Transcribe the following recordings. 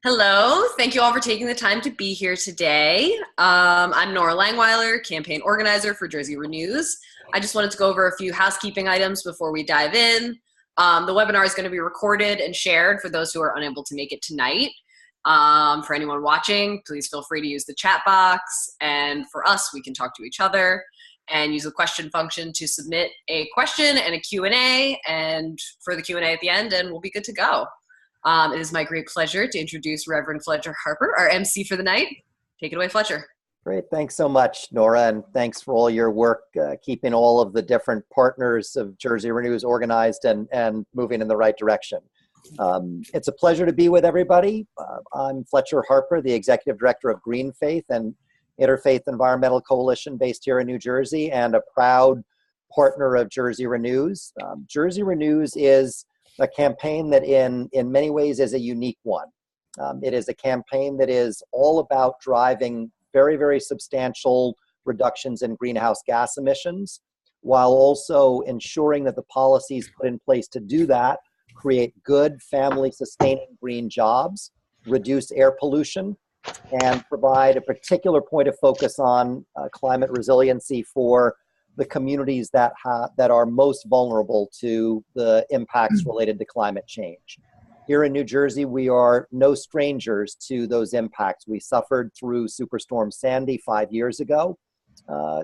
Hello, thank you all for taking the time to be here today. I'm Norah Langweiler, campaign organizer for Jersey Renews. I just wanted to go over a few housekeeping items before we dive in. The webinar is going to be recorded and shared for those who are unable to make it tonight. For anyone watching, please feel free to use the chat box, and for us, we can talk to each other and use the question function to submit a question and a Q&A, and for the Q&A at the end, and we'll be good to go. It is my great pleasure to introduce Reverend Fletcher Harper, our MC for the night. Take it away, Fletcher. Great. Thanks so much, Norah, and thanks for all your work keeping all of the different partners of Jersey Renews organized and moving in the right direction. It's a pleasure to be with everybody. I'm Fletcher Harper, the Executive Director of GreenFaith and Interfaith Environmental Coalition based here in New Jersey, and a proud partner of Jersey Renews. Jersey Renews is a campaign that in many ways is a unique one. It is a campaign that is all about driving very, very substantial reductions in greenhouse gas emissions, while also ensuring that the policies put in place to do that create good, family-sustaining green jobs, reduce air pollution, and provide a particular point of focus on climate resiliency for the communities that are most vulnerable to the impacts related to climate change. Here in New Jersey, we are no strangers to those impacts. We suffered through Superstorm Sandy 5 years ago.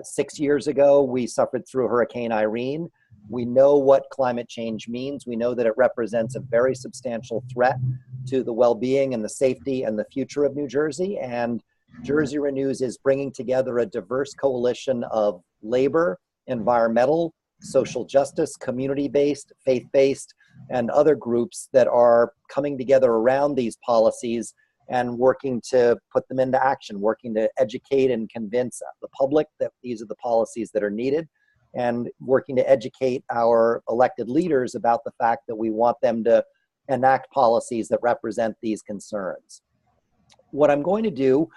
6 years ago, we suffered through Hurricane Irene. We know what climate change means. We know that it represents a very substantial threat to the well-being and the safety and the future of New Jersey. And Jersey Renews is bringing together a diverse coalition of labor, environmental, social justice, community-based, faith-based, and other groups that are coming together around these policies and working to put them into action, working to educate and convince the public that these are the policies that are needed, and working to educate our elected leaders about the fact that we want them to enact policies that represent these concerns. What I'm going to do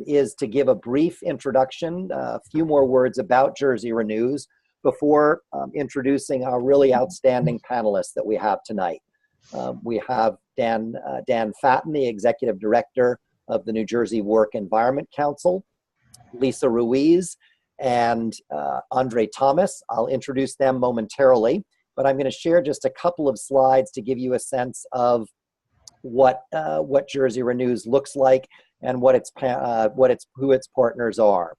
is to give a brief introduction, a few more words about Jersey Renews before introducing our really outstanding panelists that we have tonight. We have Dan Fatton, the Executive Director of the New Jersey Work Environment Council, Lisa Ruiz, and Andre Thomas. I'll introduce them momentarily, but I'm going to share just a couple of slides to give you a sense of what Jersey Renews looks like and who its partners are.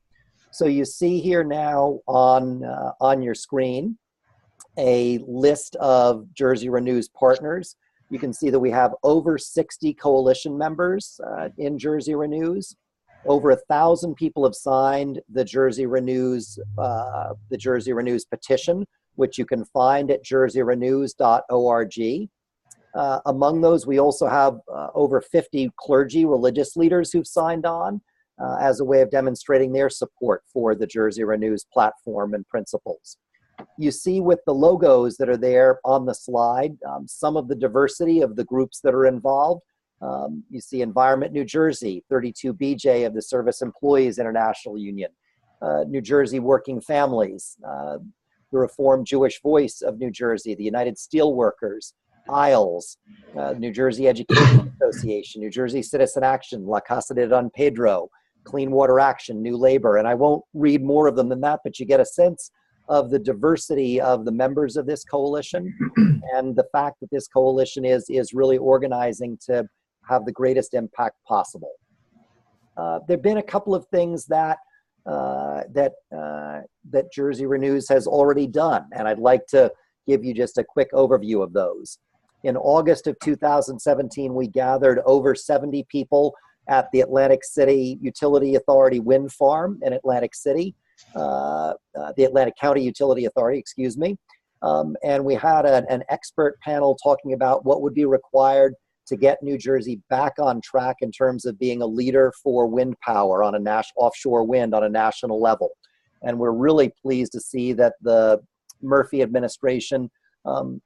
So you see here now on your screen a list of Jersey Renews partners. You can see that we have over 60 coalition members in Jersey Renews. Over 1,000 people have signed the Jersey Renews petition, which you can find at jerseyrenews.org. Among those, we also have over 50 clergy religious leaders who've signed on as a way of demonstrating their support for the Jersey Renews platform and principles. You see with the logos that are there on the slide, some of the diversity of the groups that are involved. You see Environment New Jersey, 32BJ of the Service Employees International Union, New Jersey Working Families, the Reformed Jewish Voice of New Jersey, the United Steelworkers, ISLES, New Jersey Education Association, New Jersey Citizen Action, La Casa de Don Pedro, Clean Water Action, New Labor, and I won't read more of them than that, but you get a sense of the diversity of the members of this coalition and the fact that this coalition is really organizing to have the greatest impact possible. There have been a couple of things that Jersey Renews has already done, and I'd like to give you just a quick overview of those. In August of 2017, we gathered over 70 people at the Atlantic City Utility Authority wind farm in Atlantic City, the Atlantic County Utility Authority, excuse me. And we had an expert panel talking about what would be required to get New Jersey back on track in terms of being a leader for wind power on offshore wind on a national level. And we're really pleased to see that the Murphy administration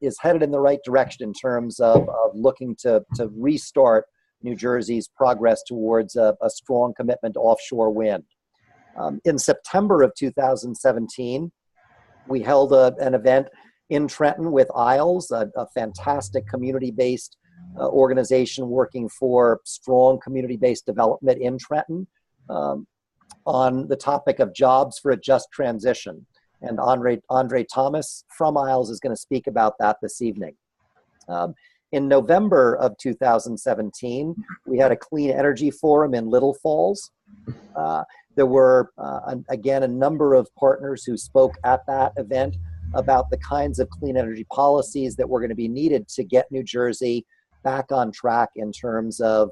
is headed in the right direction in terms of looking to restart New Jersey's progress towards a strong commitment to offshore wind. In September of 2017, we held an event in Trenton with ISLES, a fantastic community-based organization working for strong community-based development in Trenton, on the topic of jobs for a just transition. And Andre Thomas from Isles is going to speak about that this evening. In November of 2017, we had a clean energy forum in Little Falls. There were, again, a number of partners who spoke at that event about the kinds of clean energy policies that were going to be needed to get New Jersey back on track in terms of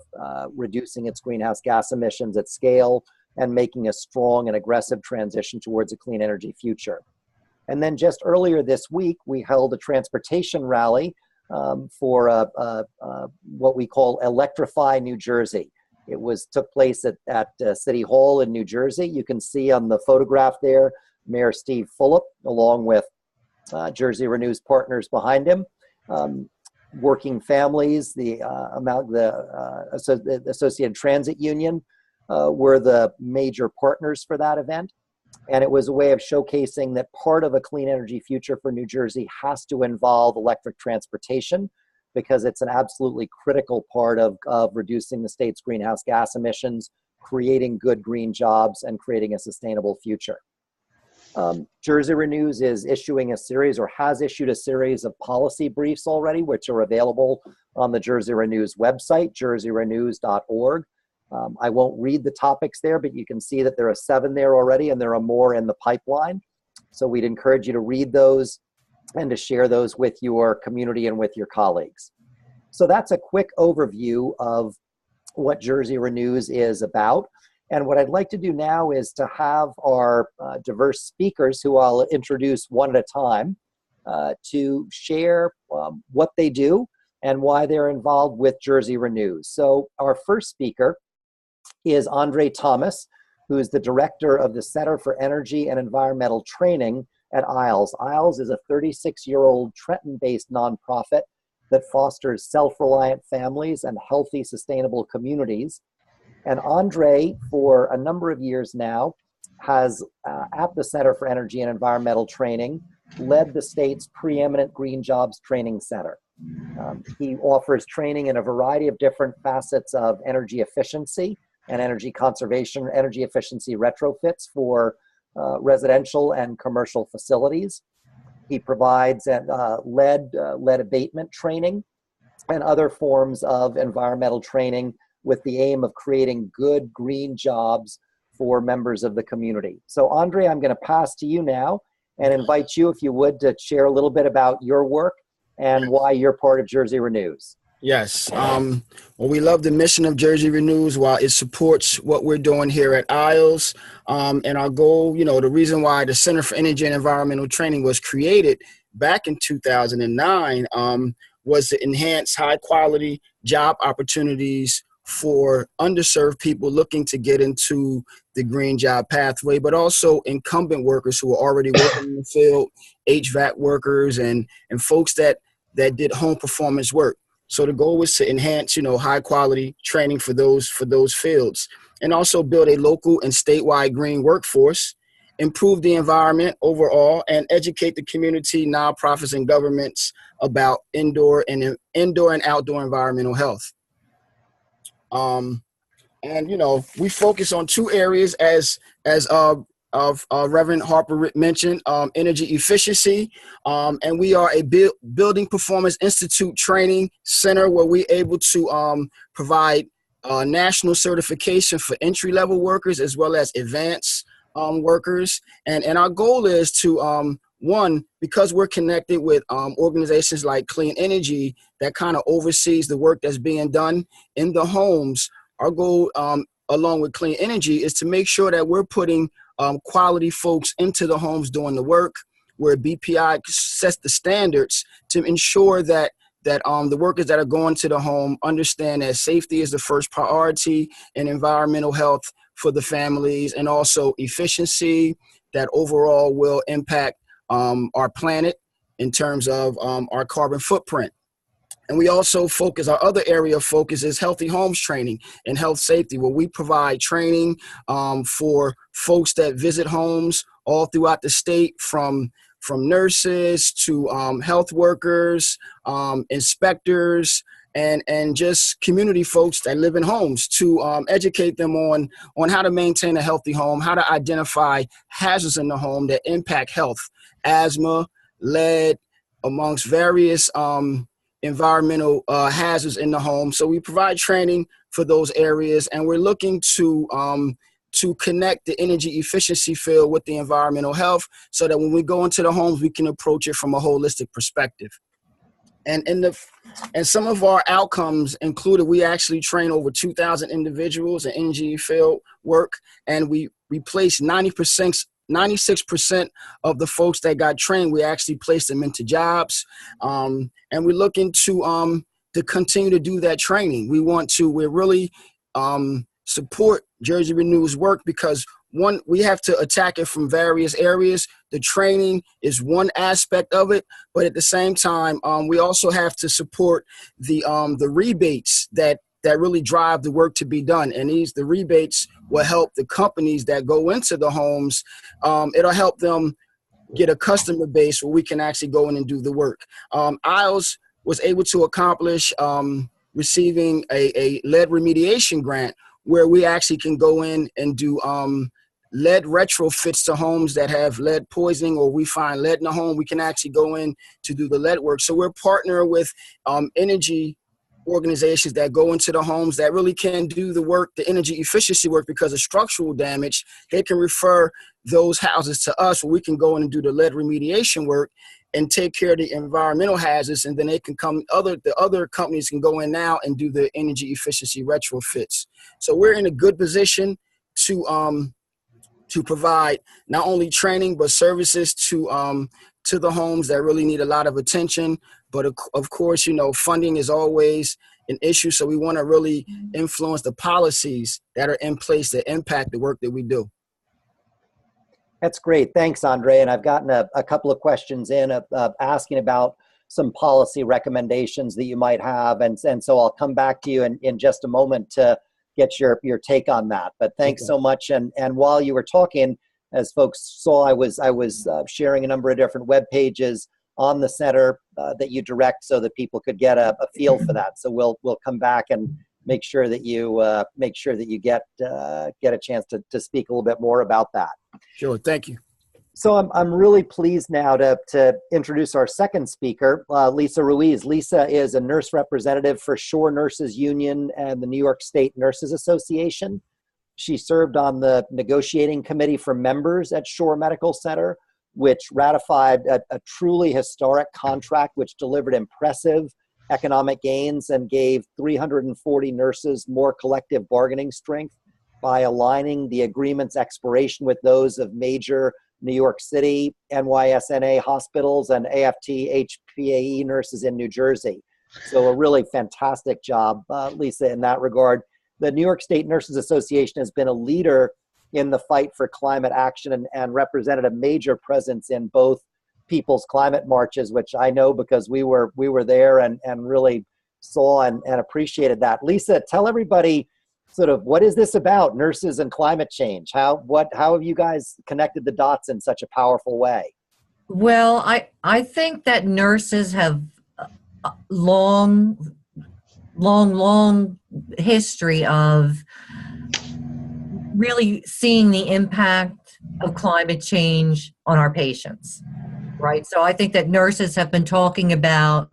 reducing its greenhouse gas emissions at scale and making a strong and aggressive transition towards a clean energy future. And then just earlier this week, we held a transportation rally for what we call Electrify New Jersey. It took place at City Hall in New Jersey. You can see on the photograph there, Mayor Steve Fulop, along with Jersey Renew's partners behind him. Working families, the Associated Transit Union were the major partners for that event. And it was a way of showcasing that part of a clean energy future for New Jersey has to involve electric transportation, because it's an absolutely critical part of reducing the state's greenhouse gas emissions, creating good green jobs, and creating a sustainable future. Jersey Renews is issuing a series, or has issued a series, of policy briefs already, which are available on the Jersey Renews website, jerseyrenews.org. I won't read the topics there, but you can see that there are 7 there already, and there are more in the pipeline. So we'd encourage you to read those and to share those with your community and with your colleagues. So that's a quick overview of what Jersey Renews is about. And what I'd like to do now is to have our diverse speakers, who I'll introduce one at a time, to share what they do and why they're involved with Jersey Renews. So our first speaker is Andre Thomas, who is the director of the Center for Energy and Environmental Training at Isles. Isles is a 36-year-old Trenton-based nonprofit that fosters self-reliant families and healthy, sustainable communities. And Andre, for a number of years now, has, at the Center for Energy and Environmental Training, led the state's preeminent Green Jobs Training Center. He offers training in a variety of different facets of energy efficiency and energy conservation, energy efficiency retrofits for residential and commercial facilities. He provides lead abatement training and other forms of environmental training with the aim of creating good green jobs for members of the community. So Andre, I'm going to pass to you now and invite you, if you would, to share a little bit about your work and why you're part of Jersey Renews. Yes. Well, we love the mission of Jersey Renews while it supports what we're doing here at Isles. And our goal, the reason why the Center for Energy and Environmental Training was created back in 2009 was to enhance high quality job opportunities for underserved people looking to get into the green job pathway, but also incumbent workers who are already working in the field, HVAC workers and folks that did home performance work. So the goal was to enhance, high quality training for those fields, and also build a local and statewide green workforce, improve the environment overall, and educate the community, nonprofits, and governments about indoor and outdoor environmental health. We focus on 2 areas as Reverend Harper mentioned, energy efficiency, and we are a Building Performance Institute training center where we're able to provide national certification for entry-level workers as well as advanced workers. And our goal is to, one, because we're connected with organizations like Clean Energy that kind of oversees the work that's being done in the homes, our goal along with Clean Energy is to make sure that we're putting quality folks into the homes doing the work, where BPI sets the standards to ensure that the workers that are going to the home understand that safety is the first priority and environmental health for the families, and also efficiency that overall will impact our planet in terms of our carbon footprint. And we also focus, our other area of focus is healthy homes training and health safety, where we provide training for folks that visit homes all throughout the state, from nurses to health workers, inspectors, and just community folks that live in homes to educate them on how to maintain a healthy home, how to identify hazards in the home that impact health, asthma, lead, amongst various environmental hazards in the home. So we provide training for those areas, and we're looking to connect the energy efficiency field with the environmental health so that when we go into the homes, we can approach it from a holistic perspective. And some of our outcomes included, we actually train over 2,000 individuals in energy field work, and we replaced 96% of the folks that got trained. We actually placed them into jobs, and we're looking to continue to do that training. We're really support Jersey Renew's work because one, we have to attack it from various areas. The training is one aspect of it, but at the same time, we also have to support the rebates that really drive the work to be done. And the rebates will help the companies that go into the homes. It'll help them get a customer base where we can actually go in and do the work. ILS was able to accomplish receiving a lead remediation grant where we actually can go in and do lead retrofits to homes that have lead poisoning, or we find lead in the home, we can actually go in to do the lead work. So we're partnering with energy organizations that go into the homes that really can do the work, the energy efficiency work, because of structural damage. They can refer those houses to us where we can go in and do the lead remediation work and take care of the environmental hazards, and then they can the other companies can go in now and do the energy efficiency retrofits. So we're in a good position to provide not only training but services to the homes that really need a lot of attention. But of course, funding is always an issue. So we want to really influence the policies that are in place that impact the work that we do. That's great. Thanks, Andre. And I've gotten a couple of questions in asking about some policy recommendations that you might have. And so I'll come back to you in just a moment to get your take on that. But thanks so much. And while you were talking, as folks saw, I was sharing a number of different web pages on the center that you direct so that people could get a feel for that. So we'll come back and make sure that you get a chance to speak a little bit more about that. Sure, thank you. So I'm really pleased now to introduce our second speaker, Lisa Ruiz. Lisa is a nurse representative for Shore Nurses Union and the New York State Nurses Association. She served on the negotiating committee for members at Shore Medical Center, which ratified a truly historic contract which delivered impressive economic gains and gave 340 nurses more collective bargaining strength by aligning the agreement's expiration with those of major New York City, NYSNA hospitals, and AFT HPAE nurses in New Jersey. So a really fantastic job, Lisa, in that regard. The New York State Nurses Association has been a leader in the fight for climate action and represented a major presence in both people's climate marches, which I know because we were there and really saw and appreciated that. Lisa, tell everybody sort of what is this about, nurses and climate change? How have you guys connected the dots in such a powerful way? Well, I think that nurses have a long history of really seeing the impact of climate change on our patients, right? So I think that nurses have been talking about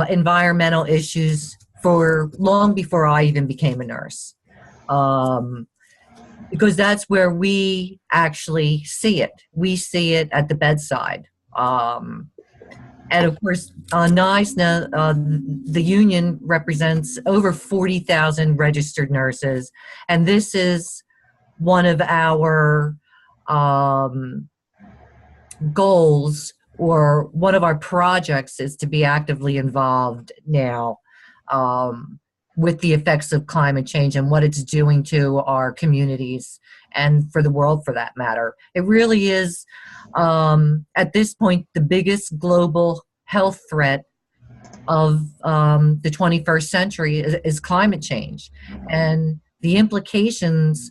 environmental issues for long before I even became a nurse, because that's where we actually see it. We see it at the bedside. And of course, NYSNA, the union represents over 40,000 registered nurses. And this is one of our goals, or one of our projects, is to be actively involved now with the effects of climate change and what it's doing to our communities and for the world, for that matter. It really is, at this point, the biggest global health threat of the 21st century is climate change. And the implications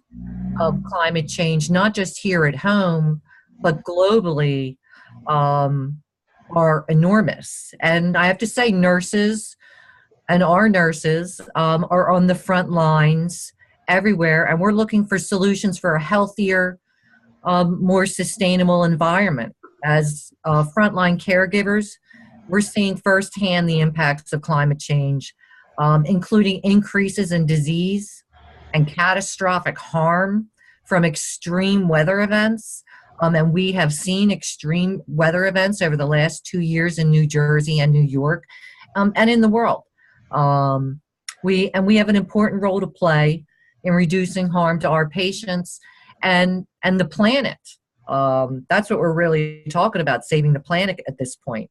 of climate change, not just here at home, but globally, are enormous. And I have to say, nurses and our nurses are on the front lines everywhere, and we're looking for solutions for a healthier, more sustainable environment. As frontline caregivers, we're seeing firsthand the impacts of climate change, including increases in disease and catastrophic harm from extreme weather events. And we have seen extreme weather events over the last 2 years in New Jersey and New York, and in the world. We have an important role to play in reducing harm to our patients and the planet. That's what we're really talking about, saving the planet at this point.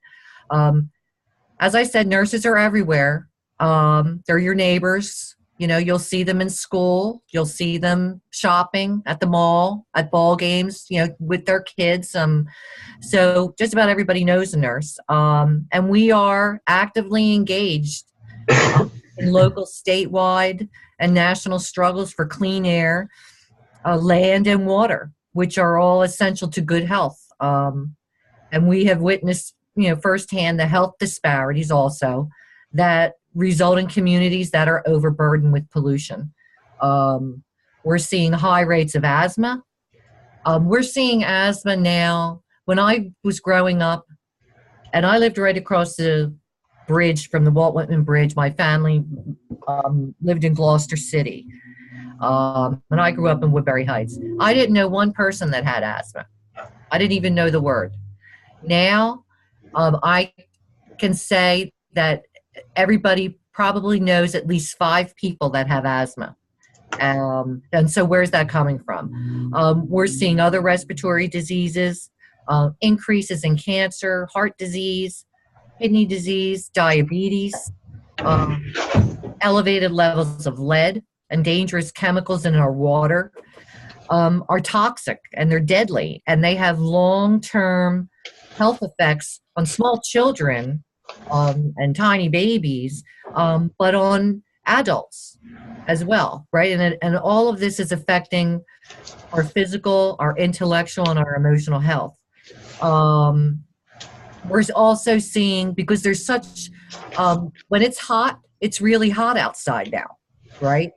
As I said, nurses are everywhere. They're your neighbors. You know, you'll see them in school. You'll see them shopping at the mall, at ball games, you know, with their kids. So just about everybody knows a nurse. And we are actively engaged in local, statewide, and national struggles for clean air, land, and water, which are all essential to good health. And we have witnessed, you know, firsthand the health disparities also that result in communities that are overburdened with pollution. We're seeing high rates of asthma. We're seeing asthma now. When I was growing up, and I lived right across the bridge from the Walt Whitman Bridge, my family lived in Gloucester City. And I grew up in Woodbury Heights. I didn't know one person that had asthma. I didn't even know the word. Now, I can say that everybody probably knows at least 5 people that have asthma. And so where's that coming from? We're seeing other respiratory diseases, increases in cancer, heart disease, kidney disease, diabetes, elevated levels of lead and dangerous chemicals in our water are toxic, and they're deadly, and they have long-term health effects on small children and tiny babies, but on adults as well, right? And all of this is affecting our physical, our intellectual, and our emotional health. We're also seeing, because there's such, when it's hot, it's really hot outside now, right?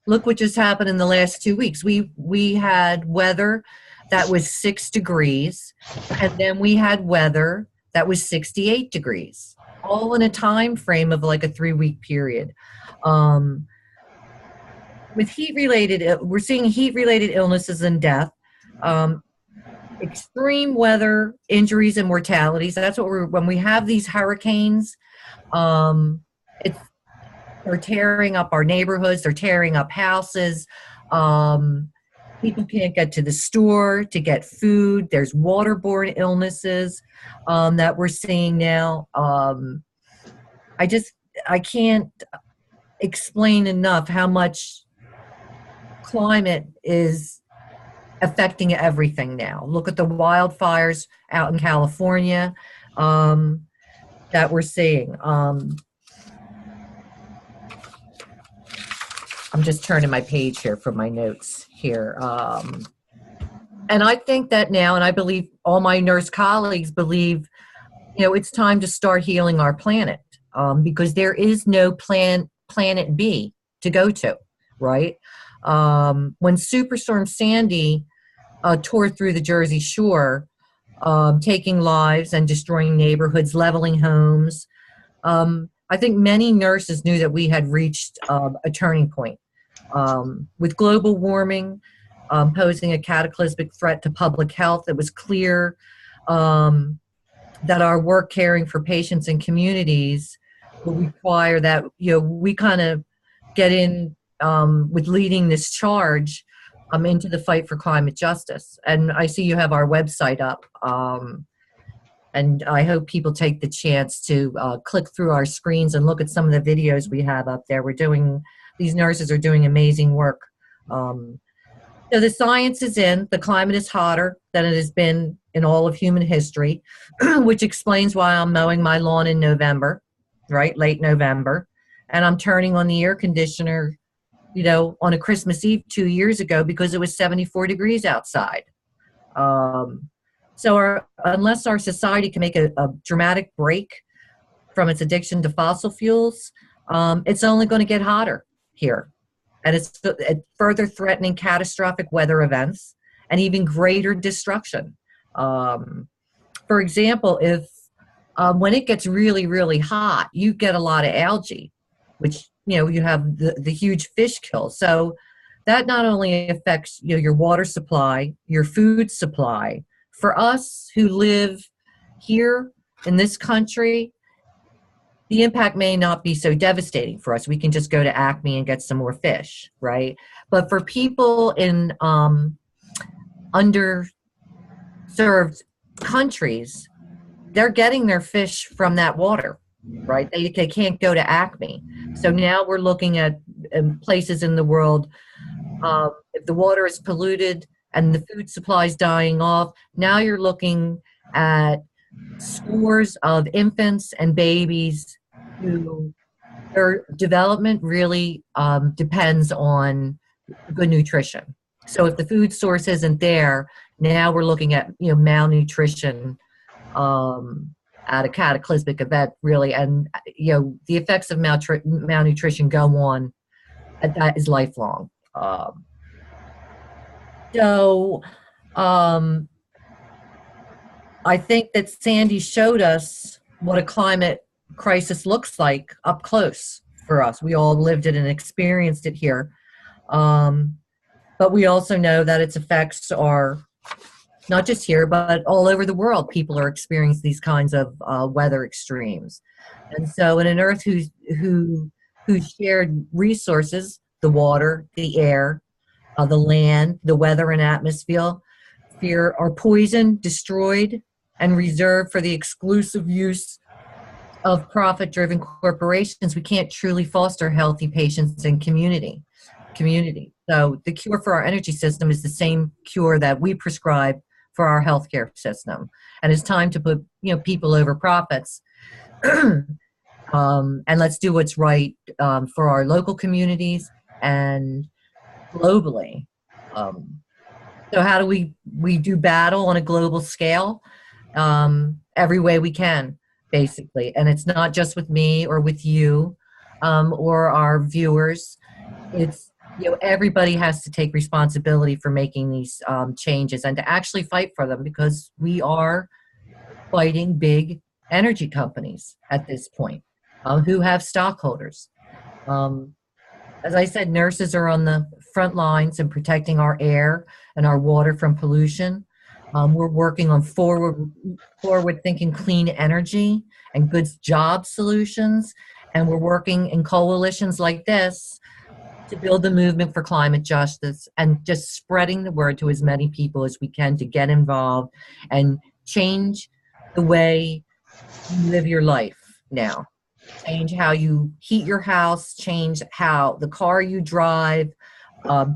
Look what just happened in the last 2 weeks. We had weather that was 6 degrees, and then we had weather that was 68 degrees, all in a time frame of like a 3-week period. With heat-related, we're seeing heat-related illnesses and death, extreme weather injuries and mortalities. That's what when we have these hurricanes, they're tearing up our neighborhoods, they're tearing up houses. People can't get to the store to get food. There's waterborne illnesses that we're seeing now. I can't explain enough how much climate is affecting everything now. Look at the wildfires out in California that we're seeing. I'm just turning my page here for my notes here. And I think that now, and I believe all my nurse colleagues believe, you know, it's time to start healing our planet, because there is no planet B to go to, right? When Superstorm Sandy tore through the Jersey Shore, taking lives and destroying neighborhoods, leveling homes, I think many nurses knew that we had reached a turning point. With global warming posing a cataclysmic threat to public health, it was clear that our work caring for patients and communities will require that, you know, we kind of get in with leading this charge into the fight for climate justice. And I see you have our website up, and I hope people take the chance to click through our screens and look at some of the videos we have up there. These nurses are doing amazing work. So the science is in, the climate is hotter than it has been in all of human history, which explains why I'm mowing my lawn in November, right, late November, and I'm turning on the air conditioner, you know, on a Christmas Eve 2 years ago because it was 74 degrees outside. So unless our society can make a dramatic break from its addiction to fossil fuels, it's only going to get hotter here. And it's further threatening catastrophic weather events and even greater destruction. For example, if when it gets really, really hot, you get a lot of algae, which, you have the huge fish kill. So that not only affects your water supply, your food supply. For us who live here in this country, the impact may not be so devastating for us. We can just go to Acme and get some more fish, right? But for people in underserved countries, they're getting their fish from that water, right? They can't go to Acme. So now we're looking at places in the world, if the water is polluted and the food supply is dying off, now you're looking at scores of infants and babies who their development really depends on good nutrition. So if the food source isn't there, now we're looking at malnutrition at a cataclysmic event, really, and the effects of malnutrition go on. That is lifelong. I think that Sandy showed us what a climate crisis looks like up close for us. We all lived it and experienced it here. But we also know that its effects are not just here, but all over the world. People are experiencing these kinds of weather extremes. And so in an Earth whose shared resources, the water, the air, the land, the weather and atmosphere, are poisoned, destroyed, and reserved for the exclusive use of profit-driven corporations, we can't truly foster healthy patients and community. So the cure for our energy system is the same cure that we prescribe for our healthcare system. And it's time to put people over profits. And let's do what's right for our local communities and globally. So how do we do battle on a global scale? Every way we can, basically. And it's not just with me or with you or our viewers. It's, everybody has to take responsibility for making these changes and to actually fight for them, because we are fighting big energy companies at this point who have stockholders. As I said, nurses are on the front lines in protecting our air and our water from pollution. We're working on forward-thinking clean energy and good job solutions. And we're working in coalitions like this to build the movement for climate justice and just spreading the word to as many people as we can to get involved and change the way you live your life now. Change how you heat your house, change how the car you drive,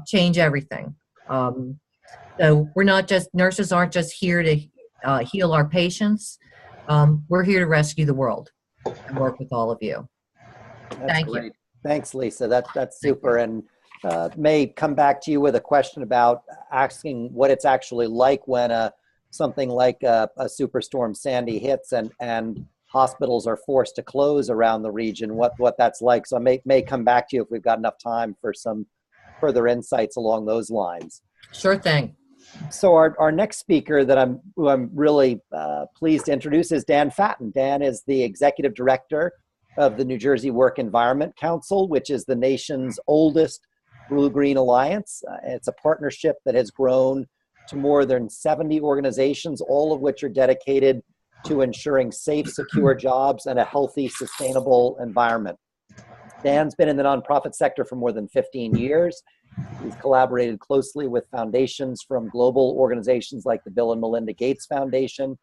change everything. So we're not just, nurses aren't just here to heal our patients. We're here to rescue the world and work with all of you. Thank you. Thanks, Lisa. That's super. And may come back to you with a question about asking what it's actually like when something like a superstorm Sandy hits and hospitals are forced to close around the region, what that's like. So I may come back to you if we've got enough time for some further insights along those lines. Sure thing. So our next speaker who I'm really pleased to introduce is Dan Fatton. Dan is the executive director of the New Jersey Work Environment Council, which is the nation's oldest blue-green alliance. It's a partnership that has grown to more than 70 organizations, all of which are dedicated to ensuring safe, secure jobs and a healthy, sustainable environment. Dan's been in the nonprofit sector for more than 15 years. He's collaborated closely with foundations from global organizations like the Bill and Melinda Gates Foundation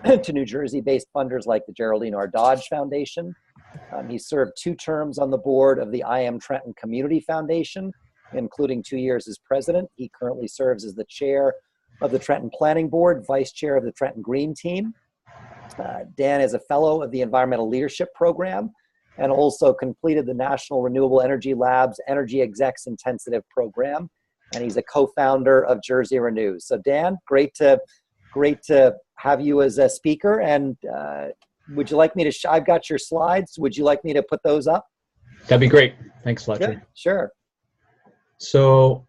to New Jersey-based funders like the Geraldine R. Dodge Foundation. He served 2 terms on the board of the I Am Trenton Community Foundation, including 2 years as president. He currently serves as the chair of the Trenton Planning Board, vice chair of the Trenton Green Team. Dan is a fellow of the Environmental Leadership Program and also completed the National Renewable Energy Lab's Energy Execs Intensive Program. And he's a co-founder of Jersey Renews. So Dan, great to have you as a speaker. And would you like me to, I've got your slides. Would you like me to put those up? That'd be great. Thanks, Fletcher. Yeah, sure. So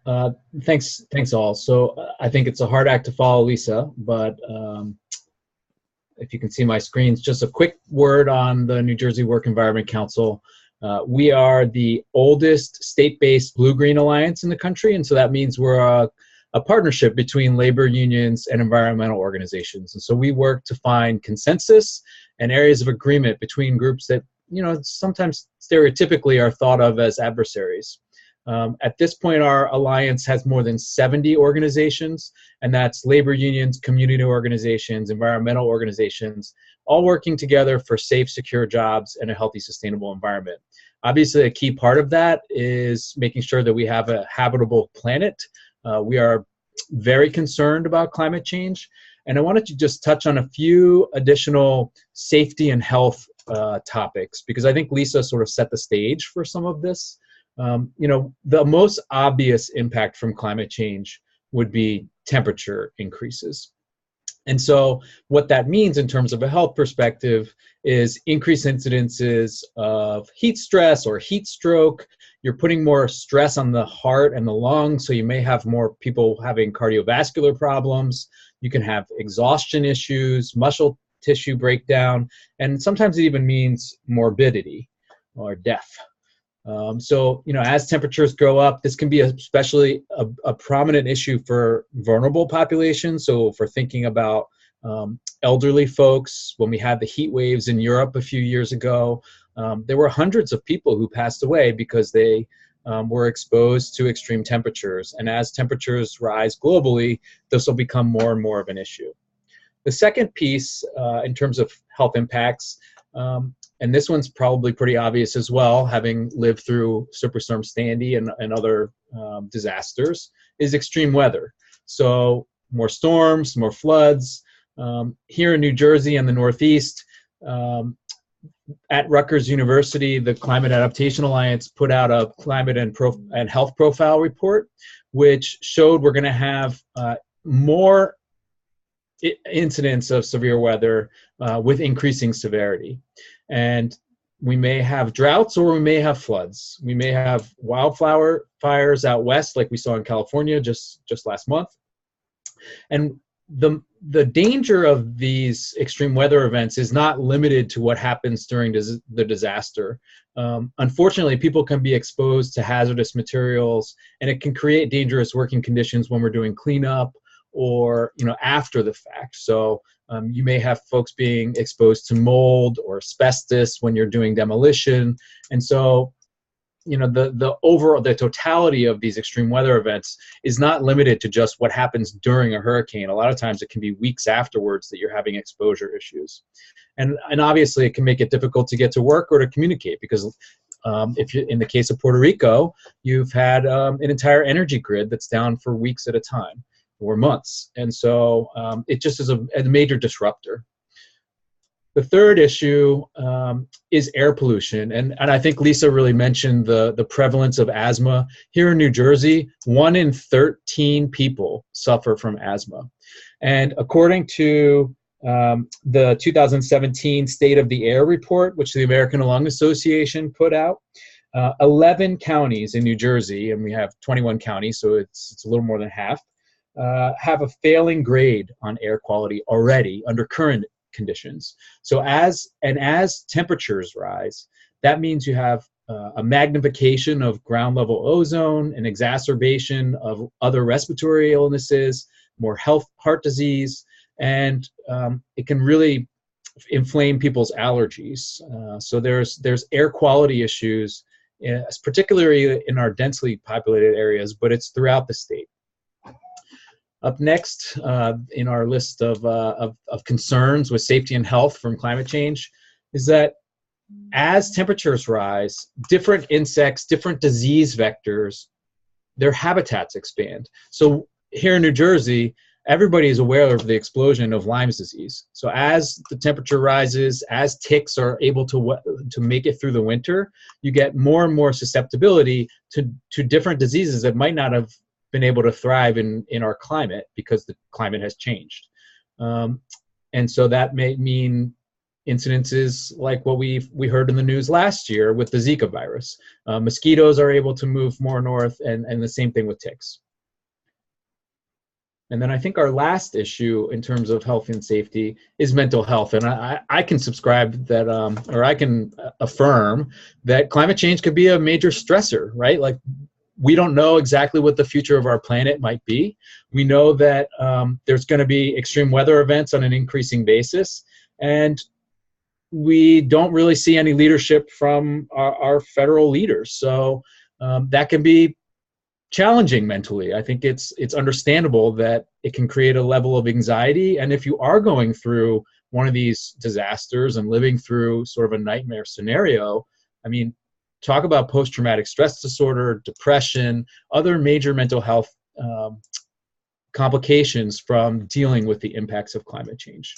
thanks all. So I think it's a hard act to follow, Lisa, but if you can see my screens, just a quick word on the New Jersey Work Environment Council. We are the oldest state-based blue-green alliance in the country, and so that means we're a partnership between labor unions and environmental organizations. And so we work to find consensus and areas of agreement between groups that, you know, sometimes stereotypically are thought of as adversaries. At this point, our alliance has more than 70 organizations, and that's labor unions, community organizations, environmental organizations, all working together for safe, secure jobs and a healthy, sustainable environment. Obviously, a key part of that is making sure that we have a habitable planet. We are very concerned about climate change, and I wanted to just touch on a few additional safety and health topics, because I think Lisa sort of set the stage for some of this. You know, the most obvious impact from climate change would be temperature increases. And so what that means in terms of a health perspective is increased incidences of heat stress or heat stroke. You're putting more stress on the heart and the lungs, so you may have more people having cardiovascular problems. You can have exhaustion issues, muscle tissue breakdown, and sometimes it even means morbidity or death. So, you know, as temperatures go up, this can be especially a prominent issue for vulnerable populations. So if we're thinking about elderly folks, when we had the heat waves in Europe a few years ago, there were hundreds of people who passed away because they were exposed to extreme temperatures. And as temperatures rise globally, this will become more and more of an issue. The second piece in terms of health impacts, and this one's probably pretty obvious as well, having lived through Superstorm Sandy and other disasters, is extreme weather. So more storms, more floods. Here in New Jersey and the Northeast, at Rutgers University, the Climate Adaptation Alliance put out a climate and health profile report, which showed we're going to have more incidents of severe weather with increasing severity. And we may have droughts or we may have floods. We may have wildflower fires out west like we saw in California just last month. And the danger of these extreme weather events is not limited to what happens during the disaster. Unfortunately, people can be exposed to hazardous materials, and it can create dangerous working conditions when we're doing cleanup or, you know, after the fact. So you may have folks being exposed to mold or asbestos when you're doing demolition. And so, you know, the totality of these extreme weather events is not limited to just what happens during a hurricane. A lot of times it can be weeks afterwards that you're having exposure issues. And obviously it can make it difficult to get to work or to communicate, because if you, in the case of Puerto Rico, you've had an entire energy grid that's down for weeks at a time or months. And so it just is a major disruptor. The third issue is air pollution. And I think Lisa really mentioned the prevalence of asthma. Here in New Jersey, 1 in 13 people suffer from asthma. And according to the 2017 State of the Air report, which the American Lung Association put out, 11 counties in New Jersey, and we have 21 counties, so it's a little more than half, have a failing grade on air quality already under current conditions. So as temperatures rise, that means you have a magnification of ground level ozone, an exacerbation of other respiratory illnesses, more heart disease, and it can really inflame people's allergies. So there's air quality issues, particularly in our densely populated areas, but it's throughout the state. Up next in our list of concerns with safety and health from climate change is that as temperatures rise, different insects, different disease vectors, their habitats expand. So here in New Jersey, everybody is aware of the explosion of Lyme's disease. So as the temperature rises, as ticks are able to make it through the winter, you get more and more susceptibility to different diseases that might not have been able to thrive in our climate because the climate has changed. And so that may mean incidences like what we heard in the news last year with the Zika virus. Mosquitoes are able to move more north, and the same thing with ticks. And then I think our last issue in terms of health and safety is mental health. And I can subscribe that, or I can affirm that climate change could be a major stressor, right? Like, we don't know exactly what the future of our planet might be. We know that there's going to be extreme weather events on an increasing basis. And we don't really see any leadership from our federal leaders. So that can be challenging mentally. I think it's understandable that it can create a level of anxiety. And if you are going through one of these disasters and living through sort of a nightmare scenario, I mean, talk about post-traumatic stress disorder, depression, other major mental health complications from dealing with the impacts of climate change.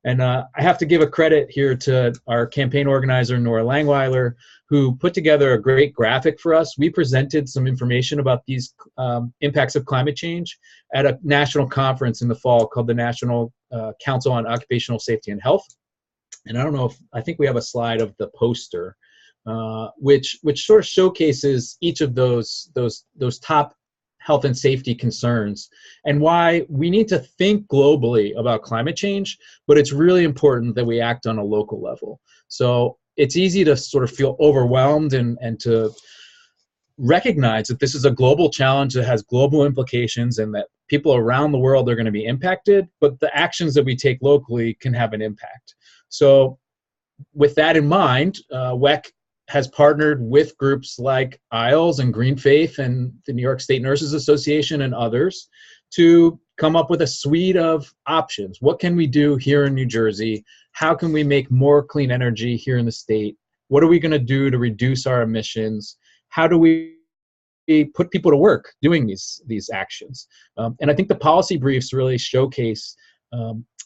And I have to give a credit here to our campaign organizer, Norah Langweiler, who put together a great graphic for us. We presented some information about these impacts of climate change at a national conference in the fall called the National Council on Occupational Safety and Health. And I think we have a slide of the poster, which sort of showcases each of those top health and safety concerns and why we need to think globally about climate change, but it's really important that we act on a local level. So it's easy to sort of feel overwhelmed and to recognize that this is a global challenge that has global implications and that people around the world are going to be impacted, but the actions that we take locally can have an impact. So with that in mind, WEC has partnered with groups like ISLES and GreenFaith and the New York State Nurses Association and others to come up with a suite of options. What can we do here in New Jersey? How can we make more clean energy here in the state? What are we going to do to reduce our emissions? How do we put people to work doing these actions? And I think the policy briefs really showcase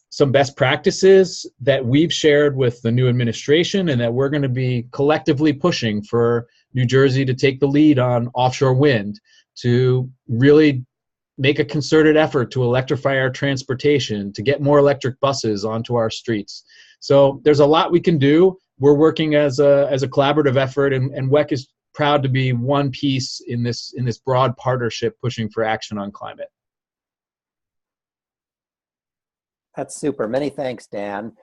some best practices that we've shared with the new administration and that we're going to be collectively pushing for New Jersey to take the lead on offshore wind, to really make a concerted effort to electrify our transportation, to get more electric buses onto our streets. So there's a lot we can do. We're working as a collaborative effort, and WEC is proud to be one piece in this broad partnership pushing for action on climate. That's super. Many thanks, Dan.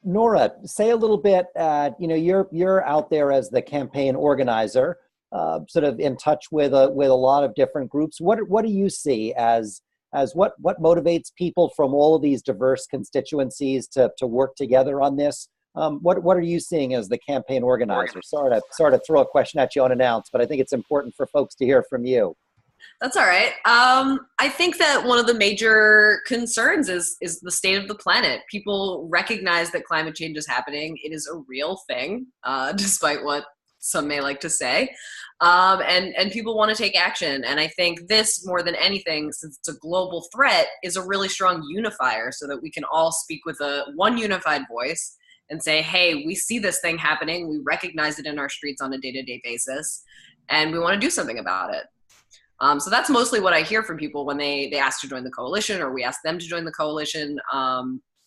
Norah, say a little bit. You're out there as the campaign organizer, sort of in touch with a lot of different groups. What do you see as what motivates people from all of these diverse constituencies to work together on this? What are you seeing as the campaign organizer? Sorry to throw a question at you unannounced, but I think it's important for folks to hear from you. That's all right. I think that one of the major concerns is the state of the planet. People recognize that climate change is happening. It is a real thing, despite what some may like to say. And people want to take action. And I think this, more than anything, since it's a global threat, is a really strong unifier so that we can all speak with one unified voice and say, hey, we see this thing happening. We recognize it in our streets on a day-to-day basis, and we want to do something about it. So that's mostly what I hear from people when they ask to join the coalition, or we ask them to join the coalition.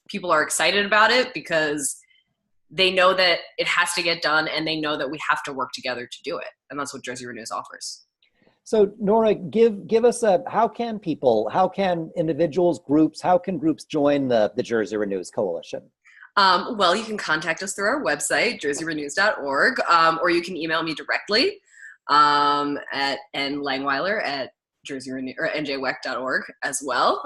People are excited about it because they know that it has to get done, and they know that we have to work together to do it. And that's what Jersey Renews offers. So Norah, give us how can individuals, groups, how can groups join the Jersey Renews Coalition? Well, you can contact us through our website, jerseyrenews.org, or you can email me directly at Langweiler at njwec.org as well.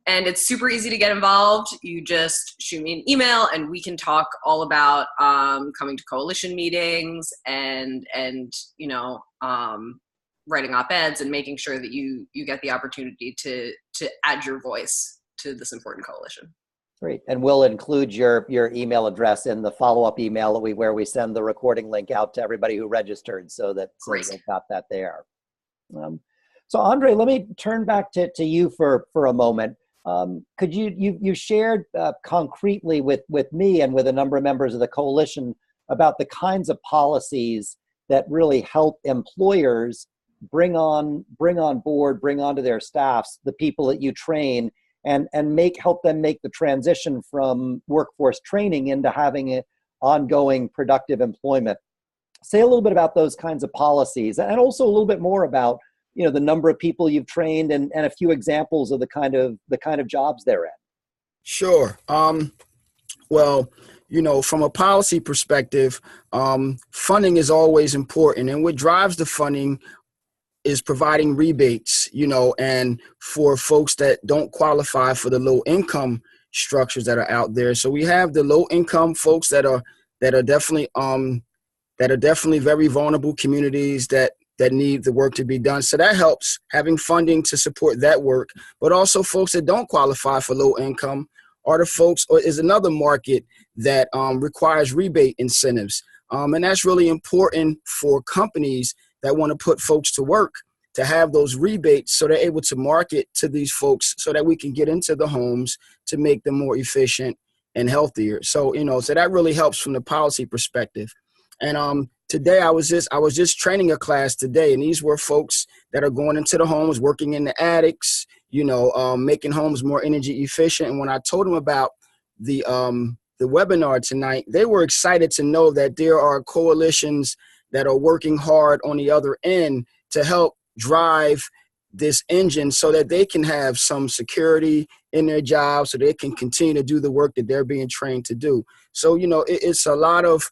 And it's super easy to get involved. You just shoot me an email and we can talk all about coming to coalition meetings and writing op-eds and making sure that you get the opportunity to add your voice to this important coalition. Great, and we'll include your email address in the follow-up email where we send the recording link out to everybody who registered, so they've got that there. So Andre, let me turn back to you for a moment. Could you shared concretely with me and with a number of members of the coalition about the kinds of policies that really help employers bring onto their staffs the people that you train, and help them make the transition from workforce training into having an ongoing productive employment. Say a little bit about those kinds of policies, and also a little bit more about, you know, the number of people you've trained and a few examples of the kind of jobs they're in. Sure. Well, you know, from a policy perspective, funding is always important, and what drives the funding is providing rebates, you know, and for folks that don't qualify for the low income structures that are out there. So we have the low income folks that are definitely very vulnerable communities that need the work to be done. So that helps, having funding to support that work, but also folks that don't qualify for low income are the folks, or is another market that requires rebate incentives. And that's really important for companies that want to put folks to work, to have those rebates so they're able to market to these folks so that we can get into the homes to make them more efficient and healthier. So, you know, so that really helps from the policy perspective. And today I was just training a class today, and these were folks that are going into the homes, working in the attics, you know, making homes more energy efficient. And when I told them about the webinar tonight, they were excited to know that there are coalitions that are working hard on the other end to help drive this engine so that they can have some security in their jobs, so they can continue to do the work that they're being trained to do. So, you know, it's a lot of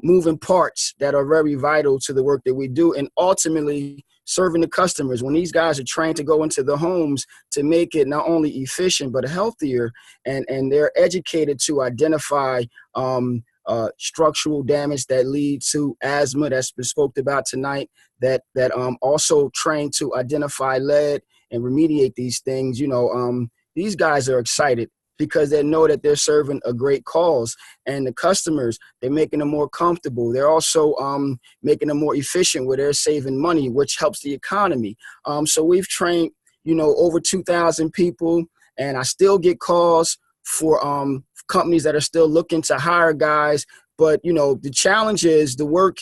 moving parts that are very vital to the work that we do, and ultimately serving the customers. When these guys are trained to go into the homes to make it not only efficient but healthier, and they're educated to identify structural damage that lead to asthma that's been spoke about tonight, that also trained to identify lead and remediate these things. You know, these guys are excited because they know that they're serving a great cause, and the customers, they're making them more comfortable. They're also making them more efficient, where they're saving money, which helps the economy. So we've trained, you know, over 2,000 people, and I still get calls for companies that are still looking to hire guys. But, you know, the challenge is the work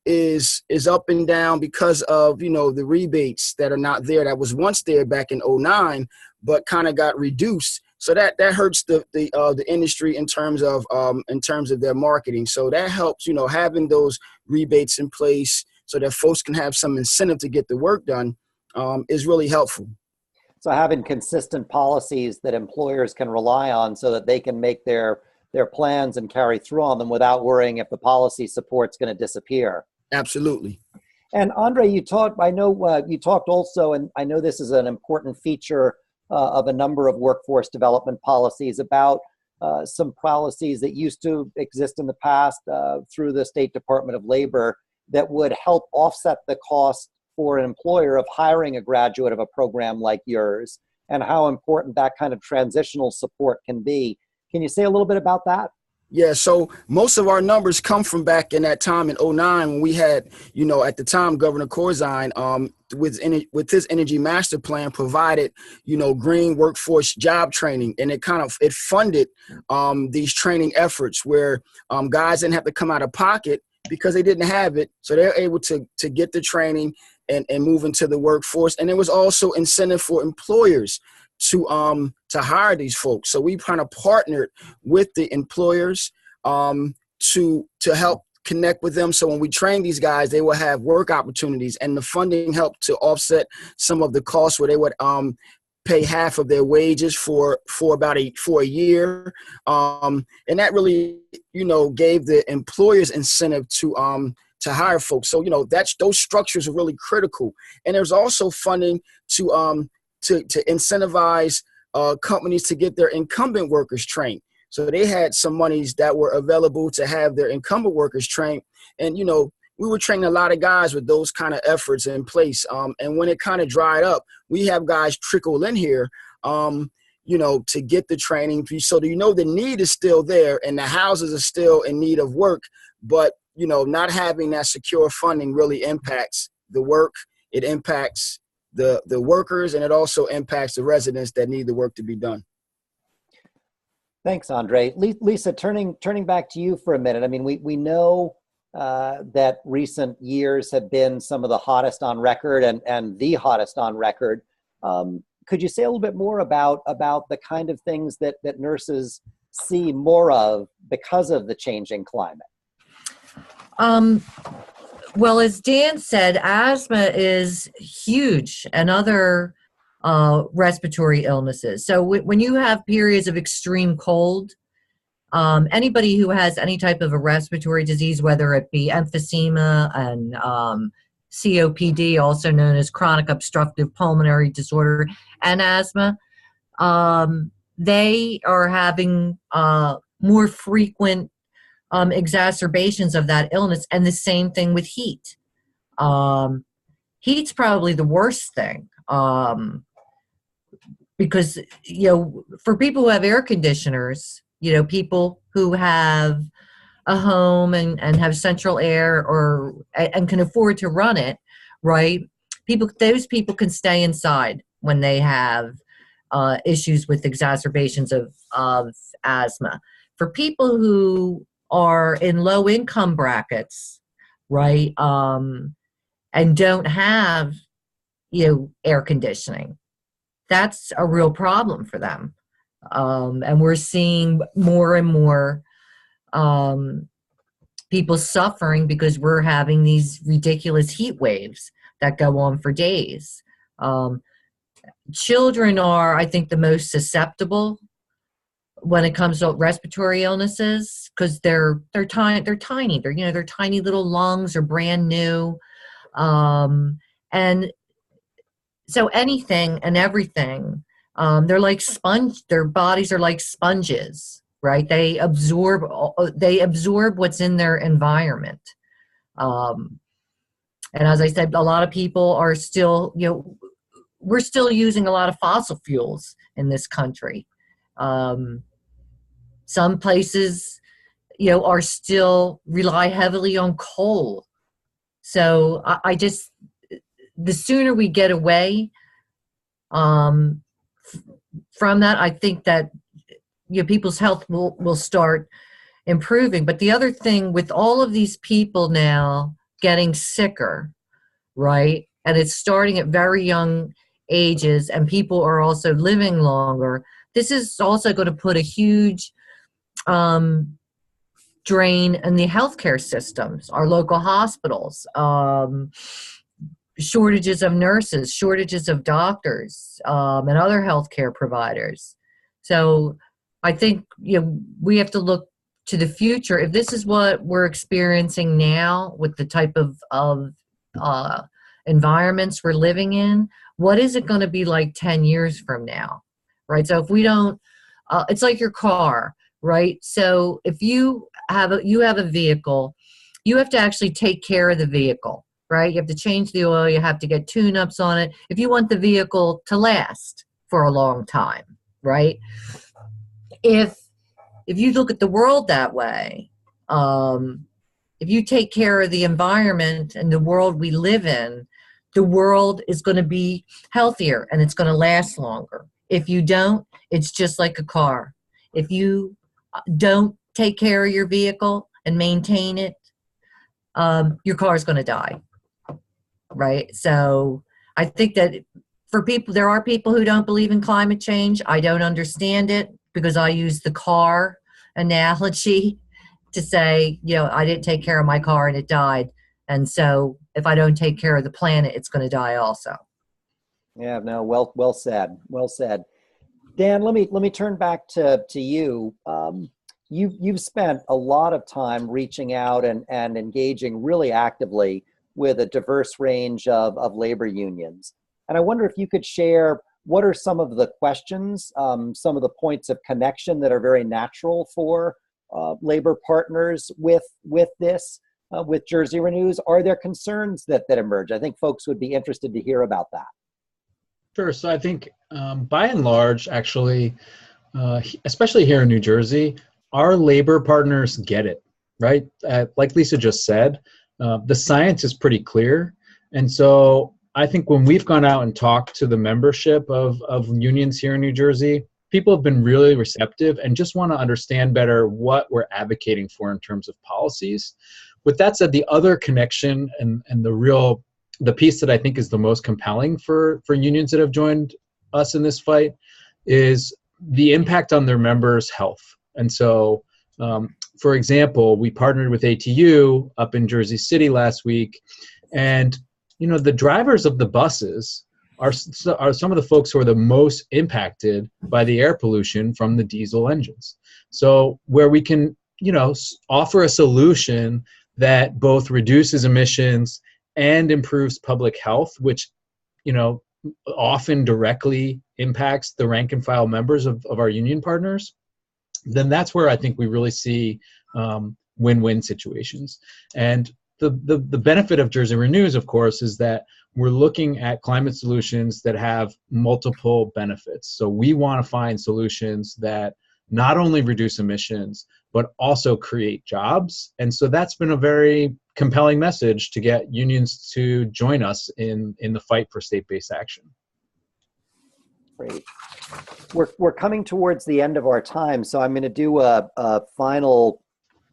is up and down because of, you know, the rebates that are not there, that was once there back in 2009, but kind of got reduced. So that hurts the industry in terms of their marketing. So that helps, you know, having those rebates in place so that folks can have some incentive to get the work done is really helpful. So having consistent policies that employers can rely on so that they can make their plans and carry through on them without worrying if the policy support's going to disappear. Absolutely. And Andre, you talked also, and I know this is an important feature of a number of workforce development policies, about some policies that used to exist in the past through the State Department of Labor that would help offset the cost for an employer of hiring a graduate of a program like yours, and how important that kind of transitional support can be. Can you say a little bit about that? Yeah, so most of our numbers come from back in that time in 2009 when we had, you know, at the time, Governor Corzine, with his energy master plan, provided, you know, green workforce job training, and it funded these training efforts where guys didn't have to come out of pocket because they didn't have it. So they're able to get the training and move into the workforce. And there was also incentive for employers to hire these folks. So we kind of partnered with the employers to help connect with them. So when we train these guys, they will have work opportunities, and the funding helped to offset some of the costs where they would pay half of their wages for a year. And that really, you know, gave the employers incentive to hire folks. So, you know, those structures are really critical. And there's also funding to incentivize companies to get their incumbent workers trained. So they had some monies that were available to have their incumbent workers trained. And, you know, we were training a lot of guys with those kind of efforts in place. And when it kind of dried up, we have guys trickle in here, you know, to get the training. So, you know, the need is still there and the houses are still in need of work. But, you know, not having that secure funding really impacts the work. It impacts the workers, and it also impacts the residents that need the work to be done. Thanks, Andre. Lisa, turning back to you for a minute. I mean, we know that recent years have been some of the hottest on record and the hottest on record could you say a little bit more about the kind of things that nurses see more of because of the changing climate? Well, as Dan said, asthma is huge, and other respiratory illnesses. So when you have periods of extreme cold, anybody who has any type of a respiratory disease, whether it be emphysema and COPD, also known as chronic obstructive pulmonary disorder, and asthma, they are having more frequent exacerbations of that illness, and the same thing with heat. Heat's probably the worst thing, because, for people who have air conditioners, people who have a home and have central air and can afford to run it, right? Those people can stay inside when they have issues with exacerbations of asthma. For people who are in low income brackets, right, and don't have, air conditioning, that's a real problem for them. And we're seeing more and more people suffering because we're having these ridiculous heat waves that go on for days. Children are, I think, the most susceptible when it comes to respiratory illnesses, because they're tiny. They're their tiny little lungs are brand new, and so anything and everything. They're like sponge. Their bodies are like sponges, right? They absorb what's in their environment. And as I said, a lot of people are still, we're still using a lot of fossil fuels in this country. Some places, are still rely heavily on coal. So the sooner we get away from that, I think that people's health will start improving. But the other thing with all of these people now getting sicker, right, and it's starting at very young ages, and people are also living longer, this is also going to put a huge drain in the healthcare systems, our local hospitals, shortages of nurses, shortages of doctors, and other healthcare providers. So I think we have to look to the future. If this is what we're experiencing now with the type of environments we're living in, what is it going to be like 10 years from now, right? So if we don't, it's like your car, right? So if you have a vehicle, you have to actually take care of the vehicle, right? You have to change the oil, you have to get tune-ups on it if you want the vehicle to last for a long time, right? If you look at the world that way, if you take care of the environment and the world we live in, the world is going to be healthier and it's going to last longer. If you don't, it's just like a car. If you don't take care of your vehicle and maintain it, your car is going to die, right? So I think that for people, there are people who don't believe in climate change. I don't understand it because I use the car analogy to say, I didn't take care of my car and it died. And so if I don't take care of the planet, it's going to die also. Yeah, no, well said. Well said. Dan, let me turn back to you. You've spent a lot of time reaching out and engaging really actively with a diverse range of labor unions. And I wonder if you could share what are some of the questions, some of the points of connection that are very natural for labor partners with this, with Jersey Renews. Are there concerns that emerge? I think folks would be interested to hear about that. Sure. So I think by and large, actually, especially here in New Jersey, our labor partners get it, right? Like Lisa just said, the science is pretty clear. And so I think when we've gone out and talked to the membership of unions here in New Jersey, people have been really receptive and just want to understand better what we're advocating for in terms of policies. With that said, the other connection and the piece that I think is the most compelling for unions that have joined us in this fight is the impact on their members' health. And so, for example, we partnered with ATU up in Jersey City last week, and the drivers of the buses are some of the folks who are the most impacted by the air pollution from the diesel engines. So where we can, offer a solution that both reduces emissions and improves public health, which, often directly impacts the rank and file members of our union partners, then that's where I think we really see win-win situations. And the benefit of Jersey Renews, of course, is that we're looking at climate solutions that have multiple benefits. So we want to find solutions that not only reduce emissions, but also create jobs. And so that's been a very compelling message to get unions to join us in the fight for state-based action. Great. We're coming towards the end of our time, so I'm going to do a final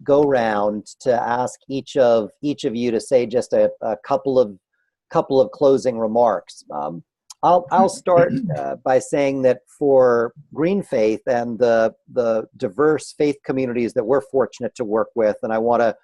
go round to ask each of you to say just a couple of closing remarks. I'll start by saying that for GreenFaith and the diverse faith communities that we're fortunate to work with, and I want to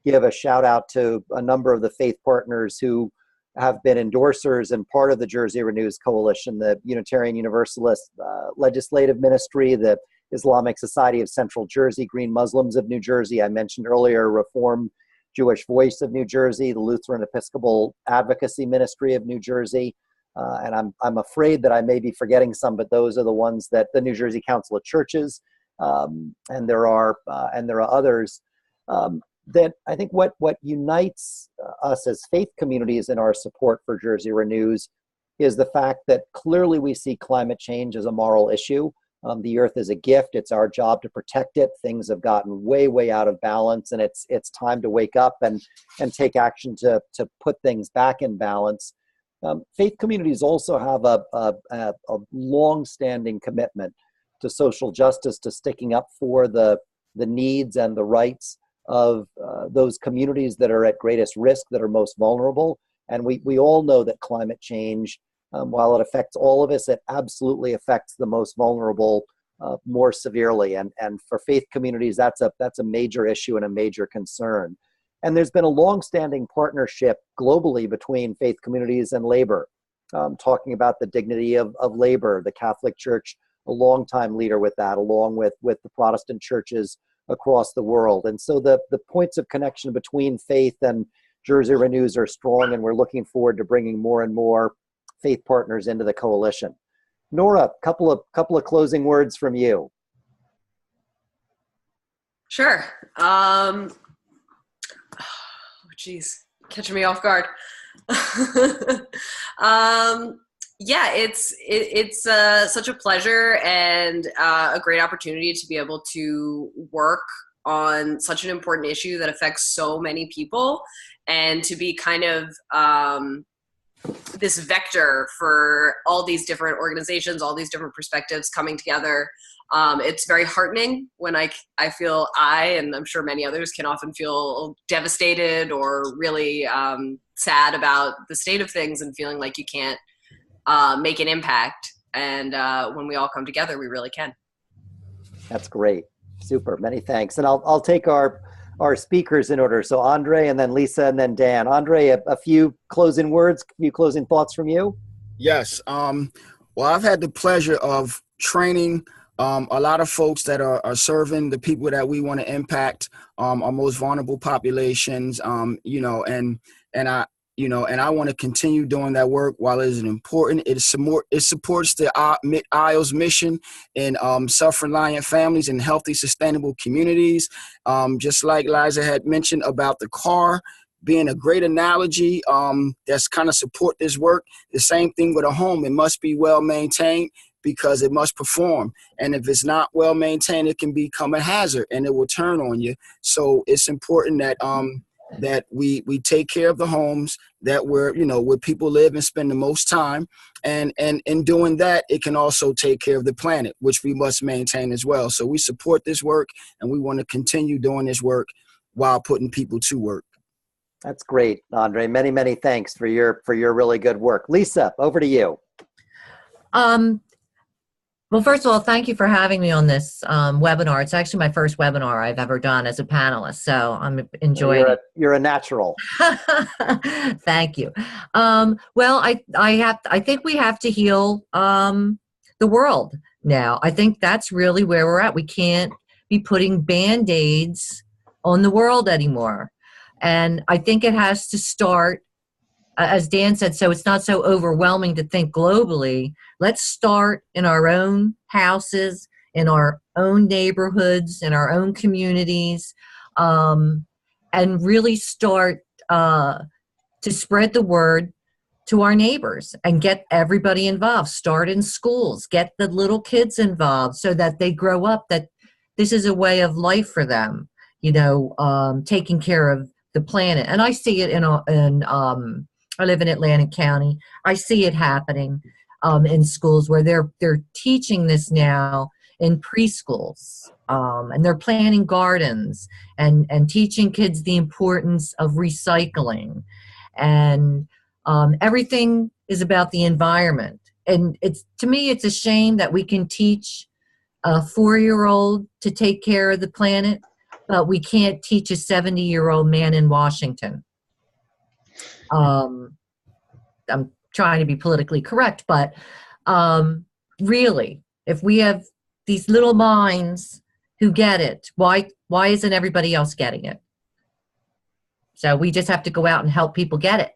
give a shout out to a number of the faith partners who have been endorsers and part of the Jersey Renews Coalition, the Unitarian Universalist Legislative Ministry, the Islamic Society of Central Jersey, Green Muslims of New Jersey. I mentioned earlier, Reformed Jewish Voice of New Jersey, the Lutheran Episcopal Advocacy Ministry of New Jersey. And I'm afraid that I may be forgetting some, but those are the ones that the New Jersey Council of Churches, and there are others. That I think what unites us as faith communities in our support for Jersey Renews is the fact that clearly we see climate change as a moral issue. The earth is a gift. It's our job to protect it. Things have gotten way, way out of balance, and it's time to wake up and take action to put things back in balance. Faith communities also have a long-standing commitment to social justice, to sticking up for the needs and the rights of those communities that are at greatest risk, that are most vulnerable. And we all know that climate change, while it affects all of us, it absolutely affects the most vulnerable more severely. And for faith communities, that's a major issue and a major concern. And there's been a long-standing partnership globally between faith communities and labor, talking about the dignity of labor. The Catholic Church, a long-time leader with that, along with the Protestant churches across the world. And so the points of connection between faith and Jersey Renews are strong, and we're looking forward to bringing more and more faith partners into the coalition. Norah, couple of closing words from you. Sure. Geez, catching me off guard. Yeah, it's such a pleasure and a great opportunity to be able to work on such an important issue that affects so many people, and to be kind of this vector for all these different organizations, all these different perspectives coming together. It's very heartening when I feel and I'm sure many others can often feel devastated or really sad about the state of things and feeling like you can't make an impact. And when we all come together, we really can. That's great. Super. Many thanks. And I'll take our speakers in order. So Andre, and then Lisa, and then Dan. Andre, a few closing words, a few closing thoughts from you? Yes. Well, I've had the pleasure of training a lot of folks that are serving the people that we want to impact, our most vulnerable populations, and I want to continue doing that work. While it is important, it supports the Mid-Isle's mission in self-reliant families and healthy, sustainable communities. Just like Liza had mentioned about the car being a great analogy, that's kind of support this work. The same thing with a home. It must be well maintained, because it must perform. And if it's not well maintained, it can become a hazard and it will turn on you. So it's important that that we take care of the homes that where people live and spend the most time. And in doing that, it can also take care of the planet, which we must maintain as well. So we support this work, and we want to continue doing this work while putting people to work. That's great, Andre. Many, many thanks for your really good work. Lisa, over to you. Well, first of all, thank you for having me on this webinar. It's actually my first webinar I've ever done as a panelist, so I'm enjoying it. You're a natural. Thank you. Well, I think we have to heal the world now. I think that's really where we're at. We can't be putting Band-Aids on the world anymore. And I think it has to start, as Dan said, so it's not so overwhelming to think globally. Let's start in our own houses, in our own neighborhoods, in our own communities, and really start to spread the word to our neighbors and get everybody involved. Start in schools, get the little kids involved so that they grow up that this is a way of life for them, you know, taking care of the planet. And I see it I live in Atlantic County. I see it happening in schools where they're teaching this now in preschools, and they're planting gardens and teaching kids the importance of recycling, and everything is about the environment. And to me, it's a shame that we can teach a 4-year-old to take care of the planet, but we can't teach a 70-year-old man in Washington. I'm trying to be politically correct, but really, if we have these little minds who get it, why isn't everybody else getting it? So we just have to go out and help people get it.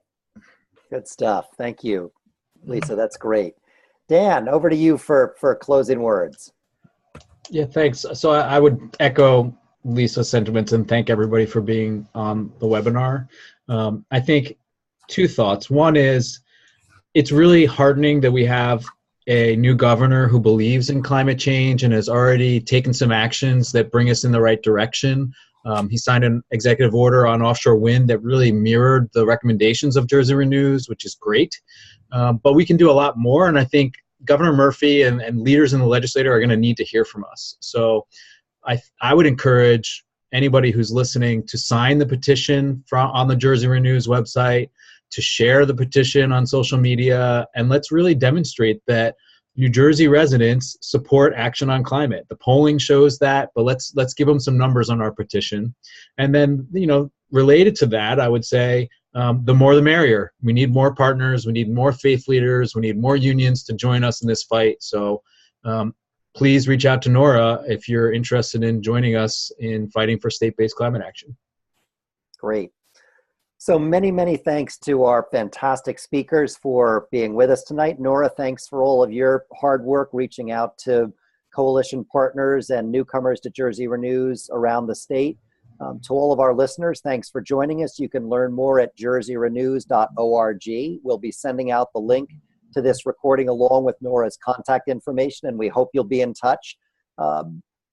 Good stuff. Thank you, Lisa. That's great. Dan, over to you for closing words. Yeah, thanks. So I would echo Lisa's sentiments and thank everybody for being on the webinar. I think 2 thoughts. One is, it's really heartening that we have a new governor who believes in climate change and has already taken some actions that bring us in the right direction. He signed an executive order on offshore wind that really mirrored the recommendations of Jersey Renews, which is great. But we can do a lot more, and I think Governor Murphy and leaders in the legislature are going to need to hear from us. So I would encourage anybody who's listening to sign the petition on the Jersey Renews website, to share the petition on social media, and let's really demonstrate that New Jersey residents support action on climate. The polling shows that, but let's give them some numbers on our petition. And then, you know, related to that, I would say the more the merrier. We need more partners. We need more faith leaders. We need more unions to join us in this fight. So please reach out to Norah if you're interested in joining us in fighting for state-based climate action. Great. So many, many thanks to our fantastic speakers for being with us tonight. Norah, thanks for all of your hard work reaching out to coalition partners and newcomers to Jersey Renews around the state. To all of our listeners, thanks for joining us. You can learn more at jerseyrenews.org. We'll be sending out the link to this recording along with Norah's contact information, and we hope you'll be in touch.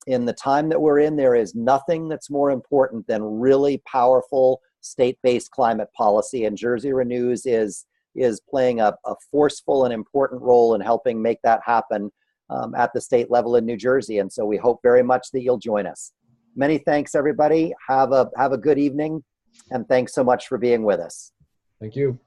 In the time that we're in, there is nothing that's more important than really powerful state-based climate policy, and Jersey Renews is playing a forceful and important role in helping make that happen at the state level in New Jersey. And so we hope very much that you'll join us. Many thanks, everybody. Have a good evening, and thanks so much for being with us. Thank you.